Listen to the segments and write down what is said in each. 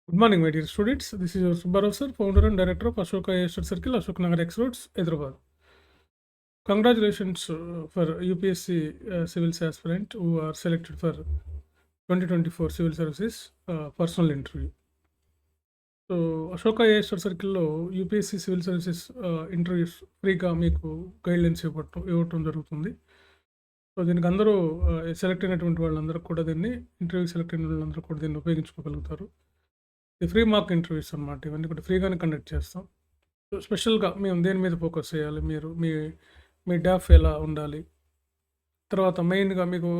Good morning, my dear students. This is your Subbarao sir, founder and director of Ashoka Estate Circle, Ashok Nagar X Roads, Hyderabad. Congratulations for UPSC civil aspirant who are selected for 2024 civil services personal interview. So Ashoka ASR సర్కిల్లో UPSC civil services interviews ఫ్రీగా మీకు guidelines ఇవ్వటం జరుగుతుంది. So దీనికి అందరూ select అయినటువంటి వాళ్ళందరూ కూడా దీన్ని ఇంటర్వ్యూ సెలెక్ట్ అయిన వాళ్ళందరూ కూడా దీన్ని ఉపయోగించుకోగలుగుతారు. ఇది ఫ్రీ మాక్ ఇంటర్వ్యూస్ అనమాట. ఇవన్నీ కూడా ఫ్రీగానే కండక్ట్ చేస్తాం. సో స్పెషల్గా మేము దేని మీద ఫోకస్ చేయాలి, మీరు మీ మీ డాఫ్ ఎలా ఉండాలి, తర్వాత మెయిన్గా మీకు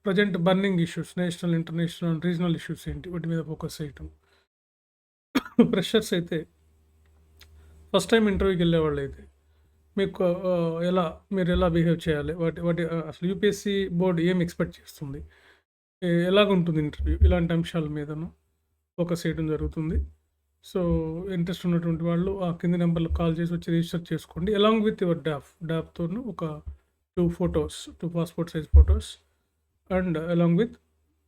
present burning issues, national, international, regional issues ఏంటి, వాటి మీద ఫోకస్ చేయటం. ఫ్రెషర్స్ అయితే ఫస్ట్ టైం ఇంటర్వ్యూకి వెళ్ళేవాళ్ళు అయితే మీకు మీరు ఎలా బిహేవ్ చేయాలి, వాటి అసలు యూపీఎస్సీ బోర్డు ఏం ఎక్స్పెక్ట్ చేస్తుంది, ఎలాగుంటుంది ఇంటర్వ్యూ, ఇలాంటి అంశాల మీదను ఫోకస్ చేయడం జరుగుతుంది. సో ఇంట్రెస్ట్ ఉన్నటువంటి వాళ్ళు ఆ కింది నెంబర్లో కాల్ చేసి వచ్చి రిజిస్టర్ చేసుకోండి. అలాంగ్ విత్ యువర్ డాప్తోను ఒక 2 passport size photos and along with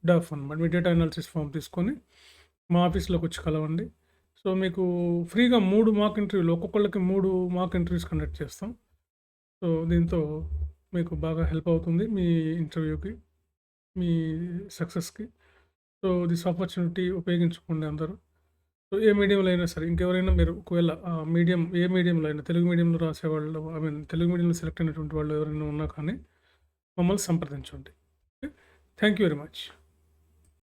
DOF అనమాట. మీ డేటా అనాలిసిస్ ఫామ్ తీసుకొని మా ఆఫీస్లోకి వచ్చి కలవండి. సో మీకు ఫ్రీగా 3 మాక్ ఇంటర్వ్యూలు, ఒక్కొక్కళ్ళకి 3 మాక్ ఇంటర్వ్యూస్ కండక్ట్ చేస్తాం. సో దీంతో మీకు బాగా హెల్ప్ అవుతుంది మీ ఇంటర్వ్యూకి, మీ సక్సెస్కి. సో దిస్ ఆపర్చునిటీ ఉపయోగించుకోండి అందరూ. సో ఏ మీడియంలో అయినా సరే, ఇంకెవరైనా మీరు ఒకవేళ ఏ మీడియంలో అయినా, తెలుగు మీడియంలో రాసేవాళ్ళు, తెలుగు మీడియంలో సెలెక్ట్ అయినటువంటి వాళ్ళు ఎవరైనా ఉన్నా కానీ మమ్మల్ని సంప్రదించండి. Thank you very much.